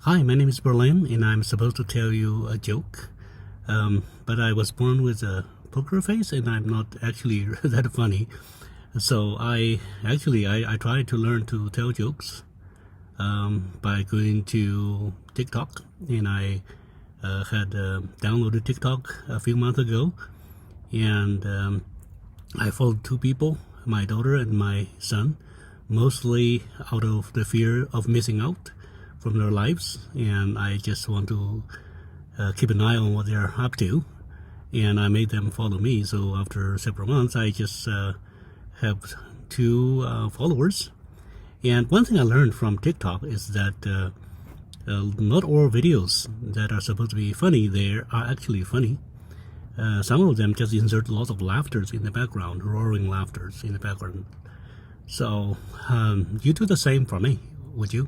Hi, my name is Berlin, and I'm supposed to tell you a joke. But I was born with a poker face, and I'm not actually that funny. So I tried to learn to tell jokes by going to TikTok, and I had downloaded TikTok a few months ago, and I followed two people, my daughter and my son, mostly out of the fear of missing out from their lives, and I just want to keep an eye on what they're up to, and I made them follow me. So after several months, I just have two followers. And one thing I learned from TikTok is that not all videos that are supposed to be funny there are actually funny. Some of them just insert lots of laughters in the background, roaring laughters in the background. So you do the same for me, would you?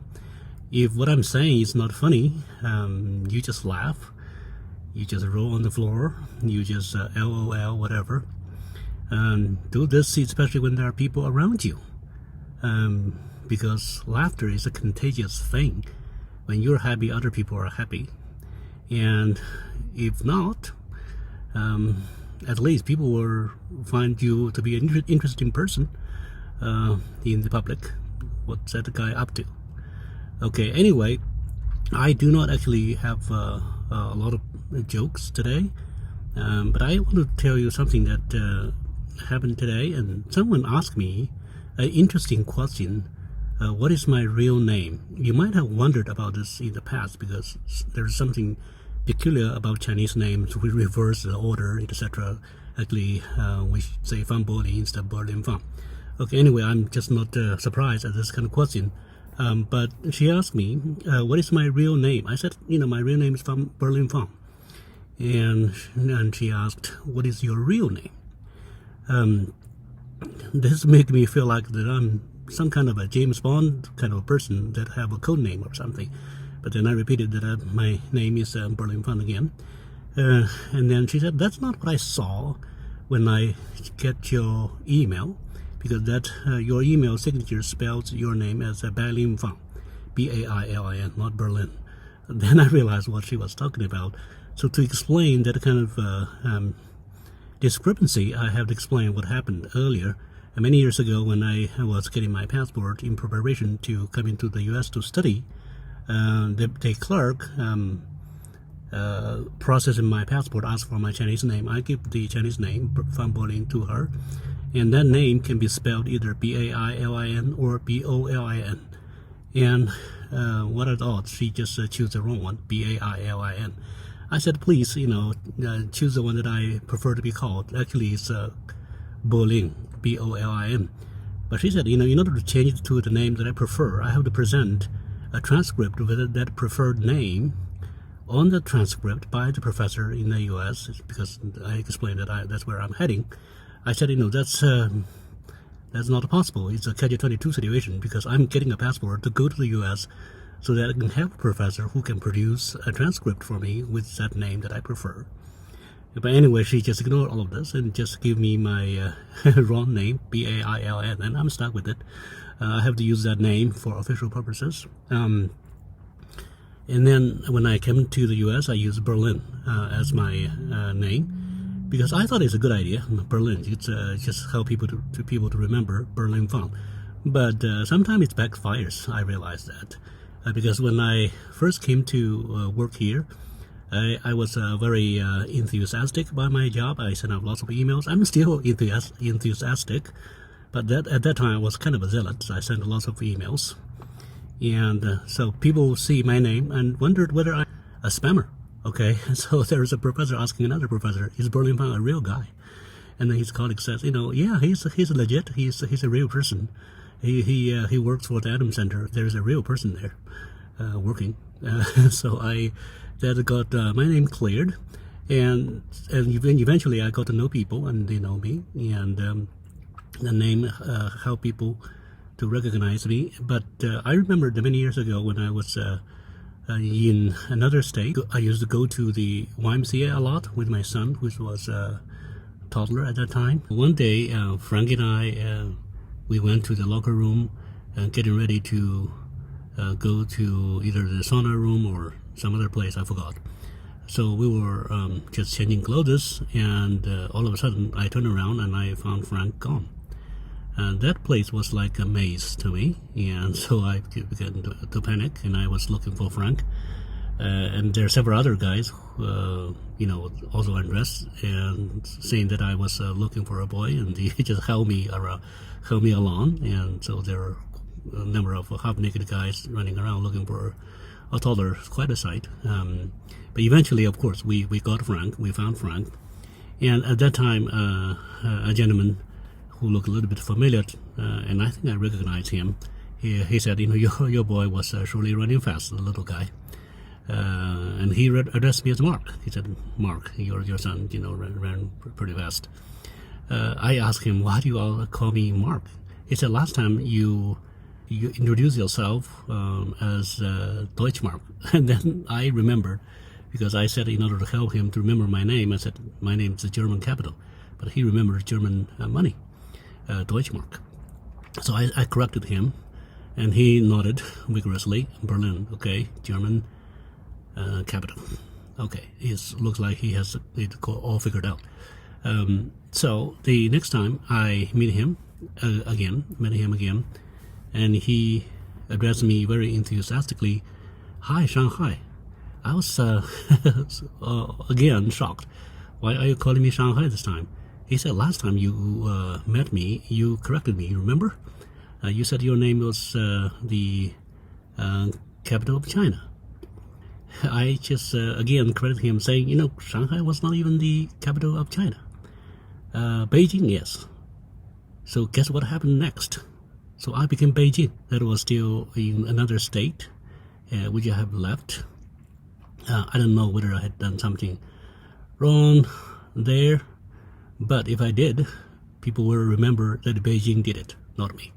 If what I'm saying is not funny, you just laugh, you just roll on the floor, you just LOL, whatever. Do this especially when there are people around you, because laughter is a contagious thing. When you're happy, other people are happy, and if not, at least people will find you to be an interesting person in the public. What's that guy up to? Okay, anyway, I do not actually have a lot of jokes today, but I want to tell you something that happened today, and someone asked me an interesting question. What is my real name? You might have wondered about this in the past, because there's something peculiar about Chinese names. We reverse the order, etc. Actually, we say Fan Bolin instead of Berlin Fan. Okay, anyway, I'm just not surprised at this kind of question. But she asked me, what is my real name? I said, my real name is Berlin Fan. And she asked, what is your real name? This made me feel like that I'm some kind of a James Bond kind of a person that have a code name or something. But then I repeated that my name is Berlin Fan again. And then she said, that's not what I saw when I get your email, because that your email signature spells your name as Berlin Fan, B-A-I-L-I-N, not Berlin. Then I realized what she was talking about. So to explain that kind of discrepancy, I have to explain what happened earlier. Many years ago, when I was getting my passport in preparation to come into the U.S. to study, the clerk processing my passport asked for my Chinese name. I give the Chinese name, Fan Bolin, to her. And that name can be spelled either B-A-I-L-I-N or B-O-L-I-N. And what I thought, she just chose the wrong one, B-A-I-L-I-N. I said, please, choose the one that I prefer to be called. Actually, it's Bolin, B-O-L-I-N. But she said, in order to change it to the name that I prefer, I have to present a transcript with that preferred name on the transcript by the professor in the U.S., because I explained that that's where I'm heading. I said, that's not possible. It's a catch-22 situation, because I'm getting a passport to go to the U.S. so that I can have a professor who can produce a transcript for me with that name that I prefer. But anyway, she just ignored all of this and just gave me my wrong name, B-A-I-L-N, and I'm stuck with it. I have to use that name for official purposes. And then when I came to the U.S., I used Berlin as my name, because I thought it's a good idea. Berlin, it's just how people to remember Berlin Fan. But sometimes it backfires. I realized that because when I first came to work here, I was very enthusiastic about my job. I sent out lots of emails. I'm still enthusiastic, but at that time I was kind of a zealot. So I sent lots of emails, and so people see my name and wondered whether I'm a spammer. Okay, so there's a professor asking another professor, is Berlin Fan a real guy? And then his colleague says, yeah, he's legit. He's a real person. He works for the Atom Center. There's a real person there working. So that got my name cleared, and eventually I got to know people, and they know me, and the name helped people to recognize me. But I remember many years ago when I was in another state, I used to go to the YMCA a lot with my son, which was a toddler at that time. One day, Frank and I, we went to the locker room getting ready to go to either the sauna room or some other place, I forgot. So we were just changing clothes, and all of a sudden I turned around and I found Frank gone. And that place was like a maze to me, and so I began to panic, and I was looking for Frank. And there are several other guys, also undressed, and saying that I was looking for a boy, and he just held me along. And so there were a number of half-naked guys running around looking for a toddler. Quite a sight. But eventually, of course, we got Frank. We found Frank, and at that time, a gentleman who looked a little bit familiar, and I think I recognized him. He said, your boy was surely running fast, the little guy. And he addressed me as Mark. He said, Mark, your son, ran pretty fast. I asked him, why do you all call me Mark? He said, last time you introduced yourself as Deutschmark. And then I remembered, because I said in order to help him to remember my name, I said, my name is the German capital. But he remembered German money, Deutschmark. So I corrected him, and he nodded vigorously. Berlin, okay, German capital. Okay, it looks like he has it all figured out. So the next time I met him again, and he addressed me very enthusiastically, "Hi, Shanghai." I was again shocked. Why are you calling me Shanghai this time? He said, last time you met me, you corrected me, you remember? You said your name was the capital of China. I just again credited him, saying, Shanghai was not even the capital of China. Beijing, yes. So guess what happened next? So I became Beijing. That was still in another state, which I have left. I don't know whether I had done something wrong there, but if I did, people will remember that Beijing did it, not me.